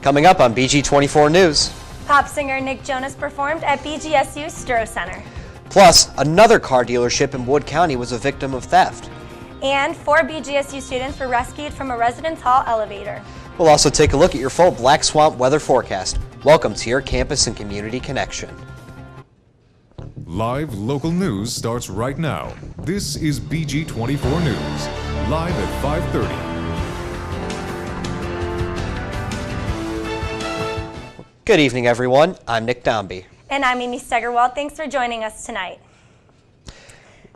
Coming up on BG24 News. Pop singer Nick Jonas performed at BGSU Stro Center. Plus, another car dealership in Wood County was a victim of theft. And 4 BGSU students were rescued from a residence hall elevator. We'll also take a look at your full Black Swamp weather forecast. Welcome to your Campus and Community Connection. Live local news starts right now. This is BG24 News, live at 5:30. Good evening, everyone. I'm Nick Dombey. And I'm Amy Stegerwald. Thanks for joining us tonight.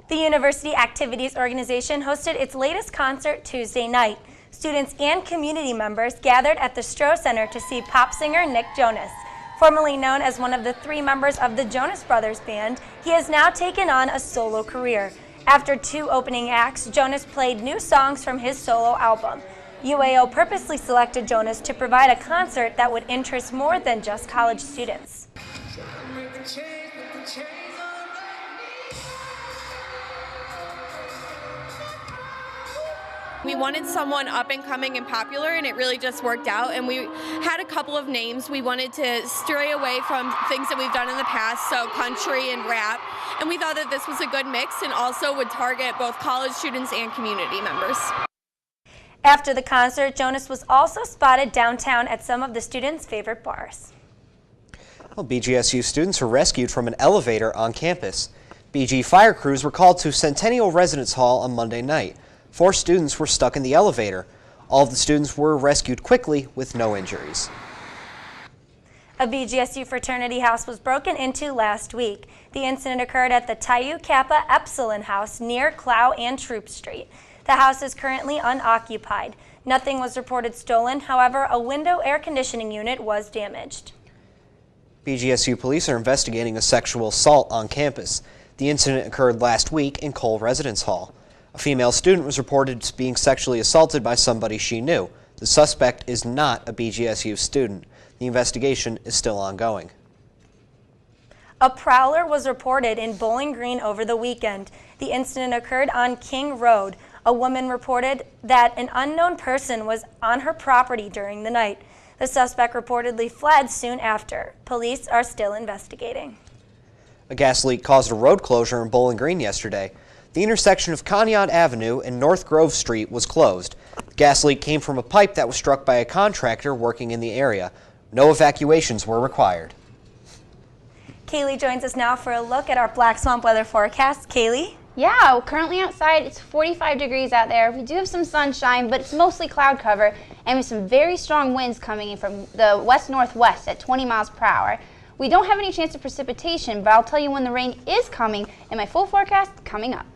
The University Activities Organization hosted its latest concert Tuesday night. Students and community members gathered at the Stro Center to see pop singer Nick Jonas. Formerly known as one of the 3 members of the Jonas Brothers Band, he has now taken on a solo career. After 2 opening acts, Jonas played new songs from his solo album. UAO purposely selected Jonas to provide a concert that would interest more than just college students. We wanted someone up and coming and popular, and it really just worked out. And we had a couple of names. We wanted to stray away from things that we've done in the past, so country and rap. And we thought that this was a good mix and also would target both college students and community members. After the concert, Jonas was also spotted downtown at some of the students' favorite bars. Well, BGSU students were rescued from an elevator on campus. BG fire crews were called to Centennial Residence Hall on Monday night. 4 students were stuck in the elevator. All of the students were rescued quickly with no injuries. A BGSU fraternity house was broken into last week. The incident occurred at the Tau Kappa Epsilon house near Clow and Troop Street. The house is currently unoccupied. Nothing was reported stolen. However, a window air conditioning unit was damaged. BGSU police are investigating a sexual assault on campus. The incident occurred last week in Cole Residence Hall. A female student was reported being sexually assaulted by somebody she knew. The suspect is not a BGSU student. The investigation is still ongoing. A prowler was reported in Bowling Green over the weekend. The incident occurred on King Road. A woman reported that an unknown person was on her property during the night. The suspect reportedly fled soon after. Police are still investigating. A gas leak caused a road closure in Bowling Green yesterday. The intersection of Conneaut Avenue and North Grove Street was closed. The gas leak came from a pipe that was struck by a contractor working in the area. No evacuations were required. Kaylee joins us now for a look at our Black Swamp weather forecast. Kaylee? Yeah, currently outside it's 45 degrees out there. We do have some sunshine, but it's mostly cloud cover, and with some very strong winds coming in from the west-northwest at 20 miles per hour. We don't have any chance of precipitation, but I'll tell you when the rain is coming in my full forecast coming up.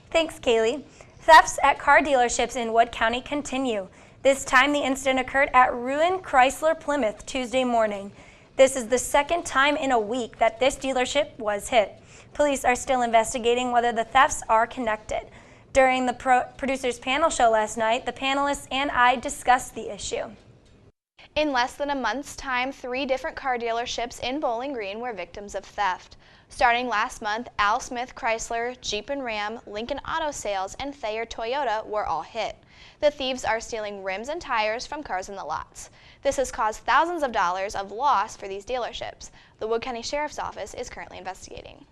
Thanks, Kaylee. Thefts at car dealerships in Wood County continue. This time the incident occurred at Ruin Chrysler Plymouth Tuesday morning. This is the 2nd time in a week that this dealership was hit. Police are still investigating whether the thefts are connected. During the producers panel show last night, the panelists and I discussed the issue. In less than a month's time, 3 different car dealerships in Bowling Green were victims of theft. Starting last month, Al Smith Chrysler, Jeep and Ram, Lincoln Auto Sales, and Thayer Toyota were all hit. The thieves are stealing rims and tires from cars in the lots. This has caused thousands of dollars of loss for these dealerships. The Wood County Sheriff's Office is currently investigating.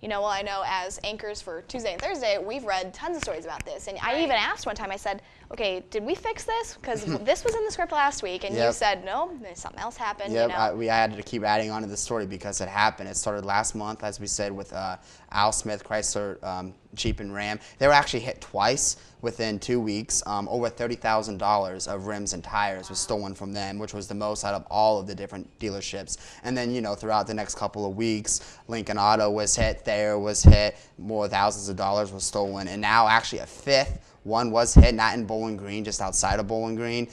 You know, well, I know as anchors for Tuesday and Thursday, we've read tons of stories about this. And I even asked one time, I said, okay, did we fix this? Because this was in the script last week, and you said, no, something else happened. Yep, you know? I had to keep adding on to the story because it happened. It started last month, as we said, with Al Smith, Chrysler, Jeep, and Ram. They were actually hit twice within 2 weeks. Over $30,000 of rims and tires was stolen from them, which was the most out of all of the different dealerships. And then, you know, throughout the next couple of weeks, Lincoln Auto was hit, Thayer was hit, more thousands of dollars was stolen, and now actually a 5th one was hit, not in Bowling Green, just outside of Bowling Green,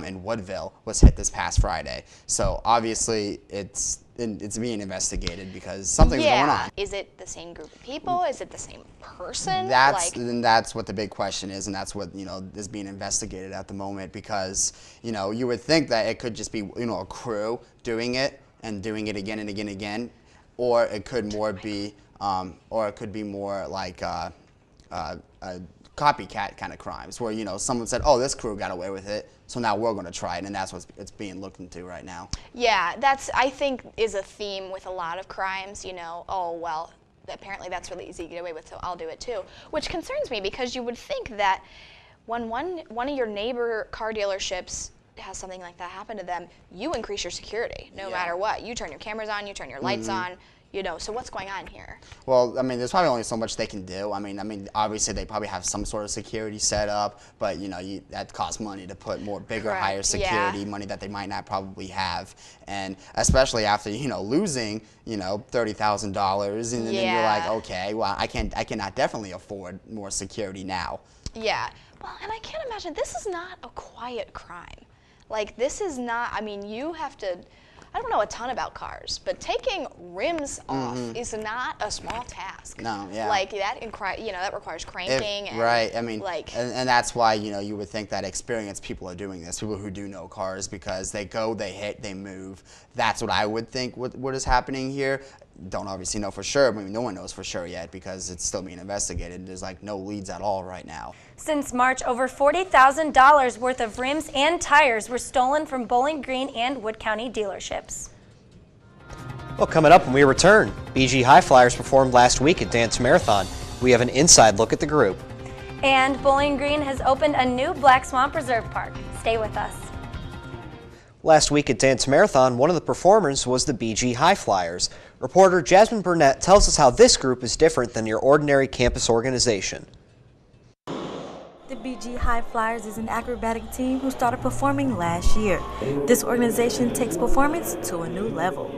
in Woodville, was hit this past Friday. So obviously it's being investigated because something's going on. Is it the same group of people? Is it the same person? That's what the big question is, and that's what, you know, is being investigated at the moment, because, you know, you would think that it could just be, you know, a crew doing it and doing it again and again and again, or it could more be, or it could be more like copycat kind of crimes where, you know, someone said, oh, this crew got away with it, so now we're going to try it, and that's what it's being looked into right now. Yeah, I think is a theme with a lot of crimes, you know, oh, well, apparently that's really easy to get away with, so I'll do it too, which concerns me because you would think that when one of your neighbor car dealerships has something like that happen to them, you increase your security no matter what. You turn your cameras on, you turn your lights on. You know, so what's going on here? Well, I mean, there's probably only so much they can do. I mean, obviously they probably have some sort of security set up, but you know, that costs money to put more bigger, higher security, money that they might not probably have, and especially after, you know, losing, you know, $30,000, and then you're like, okay, well, I cannot definitely afford more security now. Yeah, well, and I can't imagine, this is not a quiet crime. Like, this is not, I mean, you have to, I don't know a ton about cars, but taking rims off is not a small task. No, yeah. Like that, you know, that requires cranking. Right. I mean, like, and that's why, you know, you would think that experienced people are doing this, people who do know cars, because they go, they hit, they move. That's what I would think what is happening here. Don't obviously know for sure. I mean, no one knows for sure yet because it's still being investigated. There's like no leads at all right now. Since March, over $40,000 worth of rims and tires were stolen from Bowling Green and Wood County dealerships. Well, coming up when we return, BG High Flyers performed last week at Dance Marathon. We have an inside look at the group. And Bowling Green has opened a new Black Swamp Reserve Park. Stay with us. Last week at Dance Marathon, one of the performers was the BG High Flyers. Reporter Jasmine Burnett tells us how this group is different than your ordinary campus organization. The BG High Flyers is an acrobatic team who started performing last year. This organization takes performance to a new level.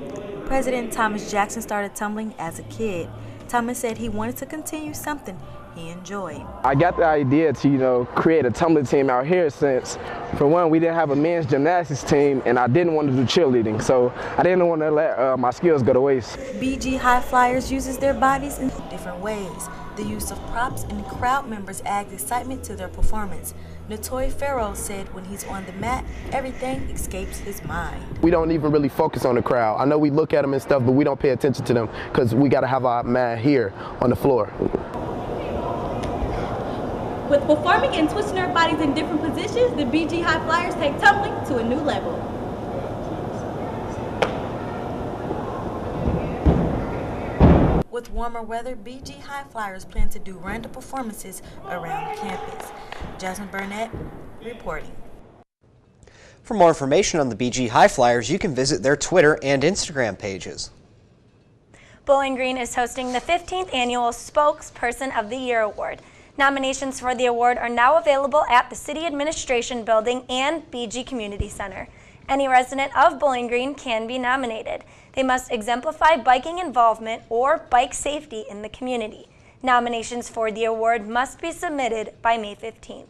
President Thomas Jackson started tumbling as a kid. Thomas said he wanted to continue something he enjoyed. I got the idea to, you know, create a tumbling team out here since, for one, we didn't have a men's gymnastics team and I didn't want to do cheerleading, so I didn't want to let my skills go to waste. BG High Flyers uses their bodies in different ways. The use of props and crowd members adds excitement to their performance. Natoy Farrow said when he's on the mat, everything escapes his mind. We don't even really focus on the crowd. I know we look at them and stuff, but we don't pay attention to them because we got to have our man here on the floor. With performing and twisting their bodies in different positions, the BG High Flyers take tumbling to a new level. With warmer weather, BG High Flyers plan to do random performances around campus. Jasmine Burnett reporting. For more information on the BG High Flyers, you can visit their Twitter and Instagram pages. Bowling Green is hosting the 15th annual Spokesperson of the Year Award. Nominations for the award are now available at the City Administration Building and BG Community Center. Any resident of Bowling Green can be nominated. They must exemplify biking involvement or bike safety in the community. Nominations for the award must be submitted by May 15th.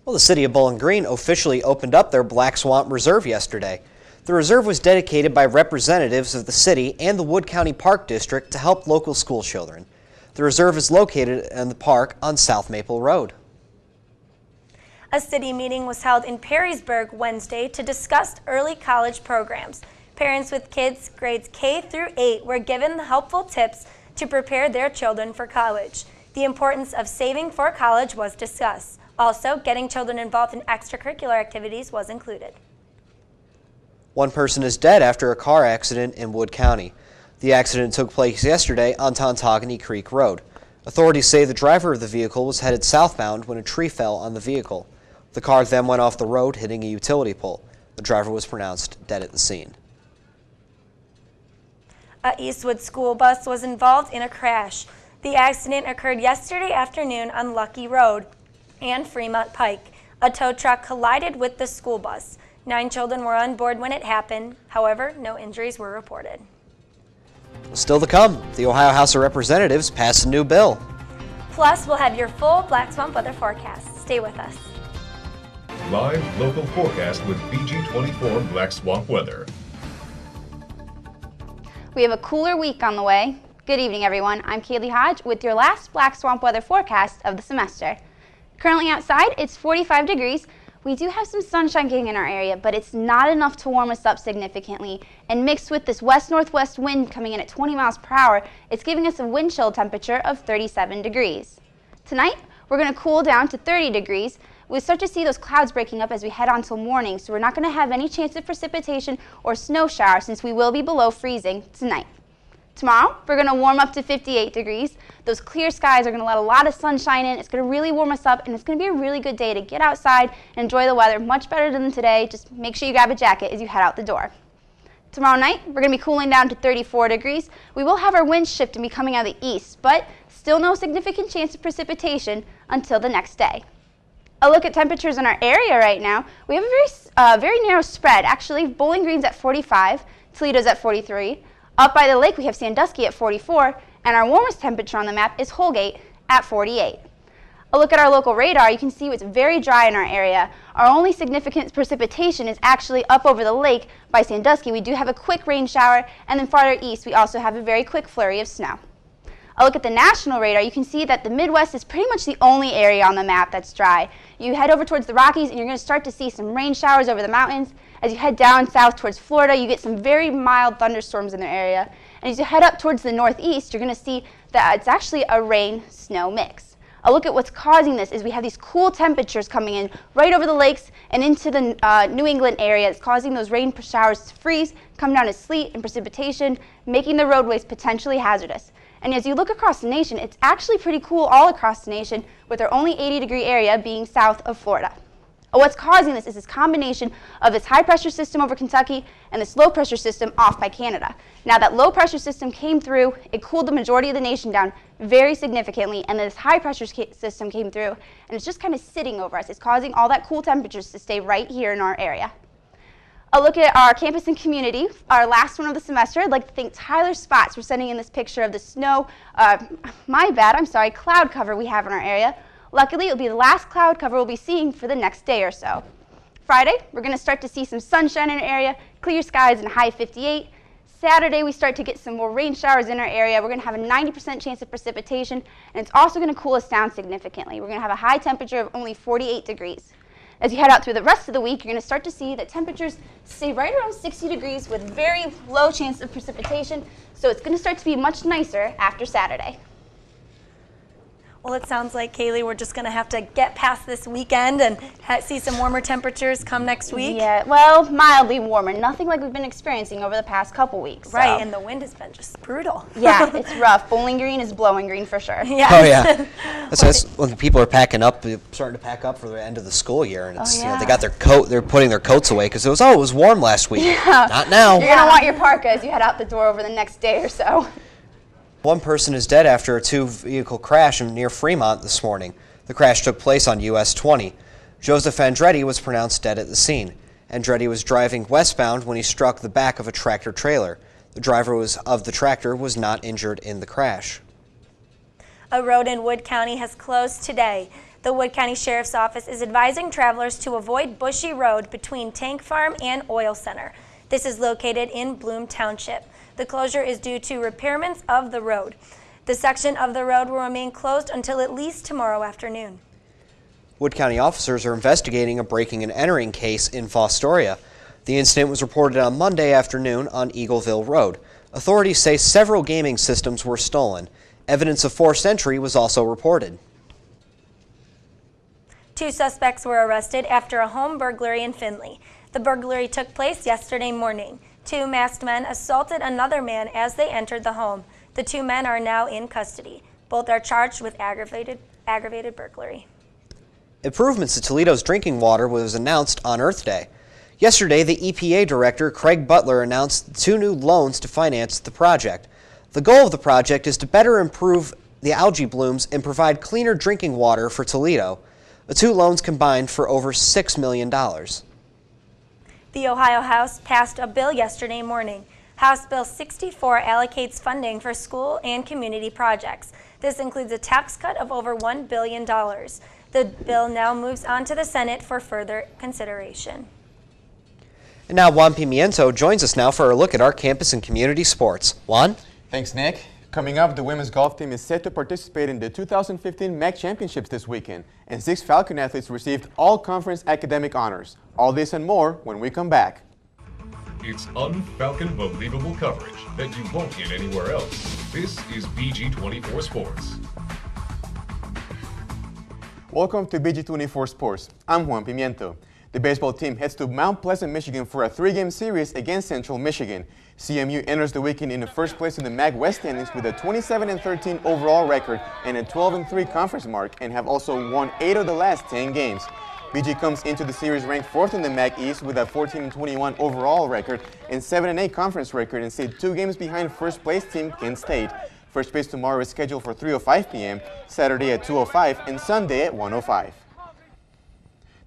Well, the City of Bowling Green officially opened up their Black Swamp Reserve yesterday. The reserve was dedicated by representatives of the city and the Wood County Park District to help local school children. The reserve is located in the park on South Maple Road. A city meeting was held in Perrysburg Wednesday to discuss early college programs. Parents with kids grades K through 8 were given helpful tips to prepare their children for college. The importance of saving for college was discussed. Also, getting children involved in extracurricular activities was included. One person is dead after a car accident in Wood County. The accident took place yesterday on Tontogany Creek Road. Authorities say the driver of the vehicle was headed southbound when a tree fell on the vehicle. The car then went off the road, hitting a utility pole. The driver was pronounced dead at the scene. A Eastwood school bus was involved in a crash. The accident occurred yesterday afternoon on Lucky Road and Fremont Pike. A tow truck collided with the school bus. 9 children were on board when it happened. However, no injuries were reported. Still to come, the Ohio House of Representatives passed a new bill. Plus, we'll have your full Black Swamp weather forecast. Stay with us. Live local forecast with BG24 Black Swamp weather. We have a cooler week on the way. Good evening, everyone. I'm Kaylee Hodge with your last Black Swamp weather forecast of the semester. Currently outside, it's 45 degrees. We do have some sunshine getting in our area, but it's not enough to warm us up significantly. And mixed with this west-northwest wind coming in at 20 miles per hour, it's giving us a wind chill temperature of 37 degrees. Tonight, we're going to cool down to 30 degrees. We start to see those clouds breaking up as we head on till morning, so we're not going to have any chance of precipitation or snow shower since we will be below freezing tonight. Tomorrow, we're going to warm up to 58 degrees. Those clear skies are going to let a lot of sunshine in. It's going to really warm us up, and it's going to be a really good day to get outside and enjoy the weather, much better than today. Just make sure you grab a jacket as you head out the door. Tomorrow night, we're going to be cooling down to 34 degrees. We will have our winds shift and be coming out of the east, but still no significant chance of precipitation until the next day. A look at temperatures in our area right now. We have a very narrow spread. Actually, Bowling Green's at 45, Toledo's at 43. Up by the lake, we have Sandusky at 44, and our warmest temperature on the map is Holgate at 48. A look at our local radar, you can see it's very dry in our area. Our only significant precipitation is actually up over the lake by Sandusky. We do have a quick rain shower, and then farther east, we also have a very quick flurry of snow. A look at the national radar, you can see that the Midwest is pretty much the only area on the map that's dry. You head over towards the Rockies, and you're going to start to see some rain showers over the mountains. As you head down south towards Florida, you get some very mild thunderstorms in the area. And as you head up towards the northeast, you're going to see that it's actually a rain-snow mix. A look at what's causing this is we have these cool temperatures coming in right over the lakes and into the New England area. It's causing those rain showers to freeze, come down as sleet and precipitation, making the roadways potentially hazardous. And as you look across the nation, it's actually pretty cool all across the nation, with our only 80-degree area being south of Florida. What's causing this is this combination of this high-pressure system over Kentucky and this low-pressure system off by Canada. Now, that low-pressure system came through, it cooled the majority of the nation down very significantly, and this high-pressure system came through, and it's just kind of sitting over us. It's causing all that cool temperatures to stay right here in our area. A look at our campus and community, our last one of the semester. I'd like to thank Tyler Spots for sending in this picture of the snow, cloud cover we have in our area. Luckily, it'll be the last cloud cover we'll be seeing for the next day or so. Friday, we're going to start to see some sunshine in our area, clear skies and high 58. Saturday, we start to get some more rain showers in our area. We're going to have a 90% chance of precipitation, and it's also going to cool us down significantly. We're going to have a high temperature of only 48 degrees. As you head out through the rest of the week, you're going to start to see that temperatures stay right around 60 degrees with very low chance of precipitation, so it's going to start to be much nicer after Saturday. Well, it sounds like, Kaylee, we're just going to have to get past this weekend and see some warmer temperatures come next week. Yeah, well, mildly warmer. Nothing like we've been experiencing over the past couple weeks. Right, and the wind has been just brutal. Yeah, it's rough. Bowling Green is blowing green for sure. Yeah. Oh, yeah. That's when people are packing up, they're starting to pack up for the end of the school year, and it's, they got their coat, they're putting their coats away because it was warm last week. Yeah. Not now. You're going to want your parka as you head out the door over the next day or so. One person is dead after a two-vehicle crash near Fremont this morning. The crash took place on US 20. Joseph Andretti was pronounced dead at the scene. Andretti was driving westbound when he struck the back of a tractor-trailer. The driver of the tractor was not injured in the crash. A road in Wood County has closed today. The Wood County Sheriff's Office is advising travelers to avoid Bushy Road between Tank Farm and Oil Center. This is located in Bloom Township. The closure is due to repairments of the road. The section of the road will remain closed until at least tomorrow afternoon. Wood County officers are investigating a breaking and entering case in Fostoria. The incident was reported on Monday afternoon on Eagleville Road. Authorities say several gaming systems were stolen. Evidence of forced entry was also reported. 2 suspects were arrested after a home burglary in Findlay. The burglary took place yesterday morning. 2 masked men assaulted another man as they entered the home. The 2 men are now in custody. Both are charged with aggravated burglary. Improvements to Toledo's drinking water was announced on Earth Day. Yesterday, the EPA Director, Craig Butler, announced 2 new loans to finance the project. The goal of the project is to better improve the algae blooms and provide cleaner drinking water for Toledo. The 2 loans combined for over $6 million. The Ohio House passed a bill yesterday morning. House Bill 64 allocates funding for school and community projects. This includes a tax cut of over $1 billion. The bill now moves on to the Senate for further consideration. And now Juan Pimiento joins us now for a look at our campus and community sports. Juan? Thanks, Nick. Coming up, the women's golf team is set to participate in the 2015 MAC Championships this weekend, and 6 Falcon athletes received all-conference academic honors. All this and more when we come back. It's un-Falcon believable coverage that you won't get anywhere else. This is BG24 Sports. Welcome to BG24 Sports. I'm Juan Pimiento. The baseball team heads to Mount Pleasant, Michigan for a 3-game series against Central Michigan. CMU enters the weekend in the first place in the MAC West standings with a 27-13 overall record and a 12-3 conference mark, and have also won 8 of the last 10 games. BG comes into the series ranked 4th in the MAC East with a 14-21 overall record and 7-8 conference record, and sit 2 games behind first place team Kent State. First base tomorrow is scheduled for 3:05 p.m., Saturday at 2:05, and Sunday at 1:05.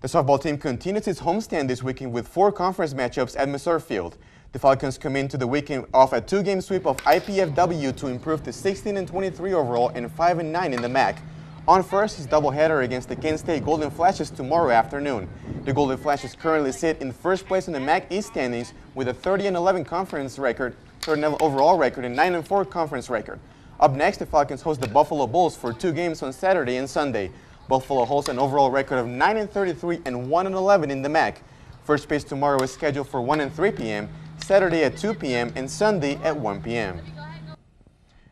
The softball team continues its homestand this weekend with 4 conference matchups at Missouri Field. The Falcons come into the weekend off a 2-game sweep of IPFW to improve to 16-23 overall and 5-9 in the MAC. On first is doubleheader against the Kent State Golden Flashes tomorrow afternoon. The Golden Flashes currently sit in first place in the MAC East standings with a 30-11 conference record, 30 overall record, and 9-4 conference record. Up next, the Falcons host the Buffalo Bulls for 2 games on Saturday and Sunday. Buffalo holds an overall record of 9-33 and 1-11 in the MAC. First base tomorrow is scheduled for 1-3 p.m., Saturday at 2 p.m., and Sunday at 1 p.m.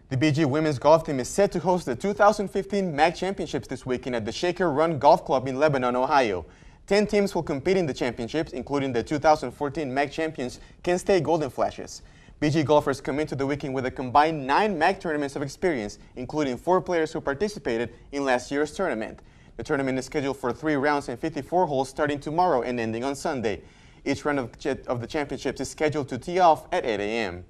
The BG women's golf team is set to host the 2015 MAC Championships this weekend at the Shaker Run Golf Club in Lebanon, Ohio. 10 teams will compete in the championships, including the 2014 MAC champions Kent State Golden Flashes. BG golfers come into the weekend with a combined 9 MAC tournaments of experience, including 4 players who participated in last year's tournament. The tournament is scheduled for 3 rounds and 54 holes starting tomorrow and ending on Sunday. Each round of the championships is scheduled to tee off at 8 a.m.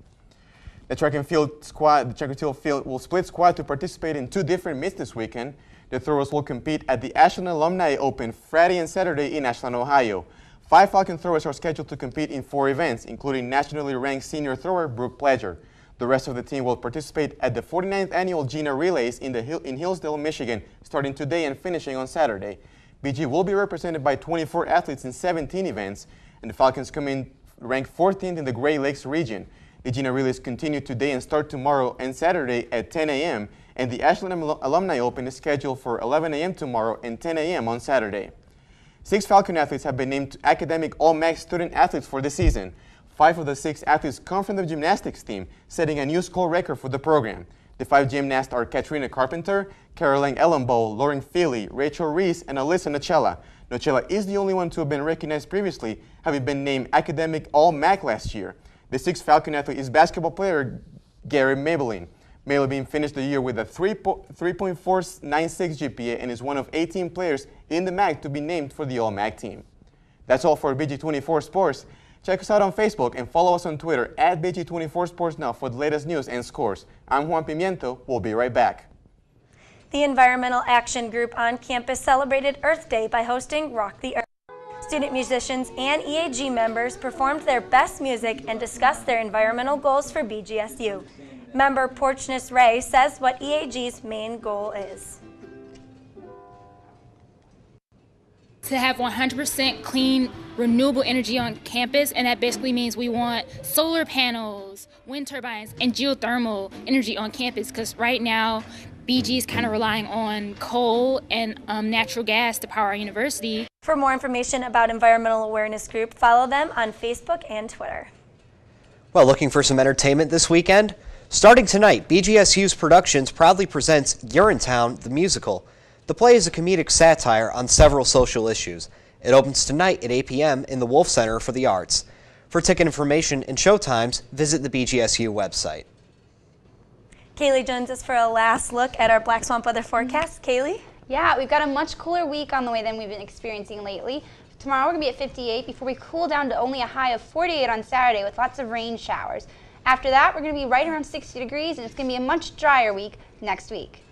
The track and field field will split squad to participate in 2 different meets this weekend. The throwers will compete at the Ashland Alumni Open Friday and Saturday in Ashland, Ohio. 5 Falcon throwers are scheduled to compete in 4 events, including nationally ranked senior thrower Brooke Pledger. The rest of the team will participate at the 49th annual GINA Relays in Hillsdale, Michigan, starting today and finishing on Saturday. BG will be represented by 24 athletes in 17 events, and the Falcons come in ranked 14th in the Great Lakes region. The GINA Relays continue today and start tomorrow and Saturday at 10 a.m., and the Ashland Alumni Open is scheduled for 11 a.m. tomorrow and 10 a.m. on Saturday. 6 Falcon athletes have been named academic All-MAC student athletes for the season. 5 of the 6 athletes come from the gymnastics team, setting a new school record for the program. The 5 gymnasts are Katrina Carpenter, Caroline Ellenbow, Lauren Feely, Rachel Reese, and Alyssa Nocella. Nocella is the only one to have been recognized previously, having been named academic All-MAC last year. The 6th Falcon athlete is basketball player Gary Maybelline. Maybelline finished the year with a 3.496 GPA and is one of 18 players in the MAC to be named for the All-MAC team. That's all for BG24 Sports. Check us out on Facebook and follow us on Twitter at BG24 Sports Now for the latest news and scores. I'm Juan Pimiento. We'll be right back. The Environmental Action Group on campus celebrated Earth Day by hosting Rock the Earth. Student musicians and EAG members performed their best music and discussed their environmental goals for BGSU. Member Porchness Ray says what EAG's main goal is. To have 100% clean, renewable energy on campus, and that basically means we want solar panels, wind turbines, and geothermal energy on campus, because right now BG is kind of relying on coal and natural gas to power our university. For more information about Environmental Awareness Group, follow them on Facebook and Twitter. Well, looking for some entertainment this weekend? Starting tonight, BGSU's Productions proudly presents Urinetown, the musical. The play is a comedic satire on several social issues. It opens tonight at 8 p.m. in the Wolf Center for the Arts. For ticket information and showtimes, visit the BGSU website. Kaylee joins us for a last look at our Black Swamp weather forecast. Kaylee? Yeah, we've got a much cooler week on the way than we've been experiencing lately. Tomorrow we're going to be at 58 before we cool down to only a high of 48 on Saturday with lots of rain showers. After that, we're going to be right around 60 degrees, and it's going to be a much drier week next week.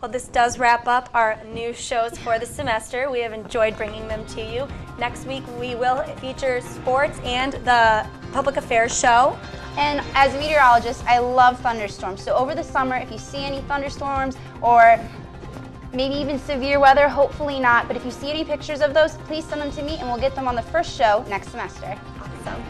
Well, this does wrap up our new shows for the semester. We have enjoyed bringing them to you. Next week, we will feature sports and the public affairs show. And as a meteorologist, I love thunderstorms. So over the summer, if you see any thunderstorms or maybe even severe weather, hopefully not, but if you see any pictures of those, please send them to me and we'll get them on the first show next semester. Awesome.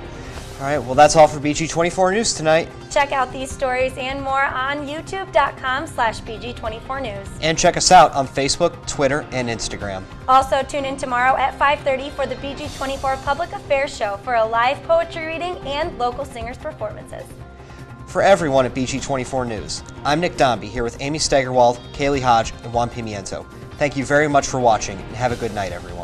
All right, well, that's all for BG24 News tonight. Check out these stories and more on youtube.com/BG24 News. And check us out on Facebook, Twitter, and Instagram. Also, tune in tomorrow at 5:30 for the BG24 Public Affairs Show for a live poetry reading and local singers' performances. For everyone at BG24 News, I'm Nick Dombey here with Amy Stegerwald, Kaylee Hodge, and Juan Pimiento. Thank you very much for watching, and have a good night, everyone.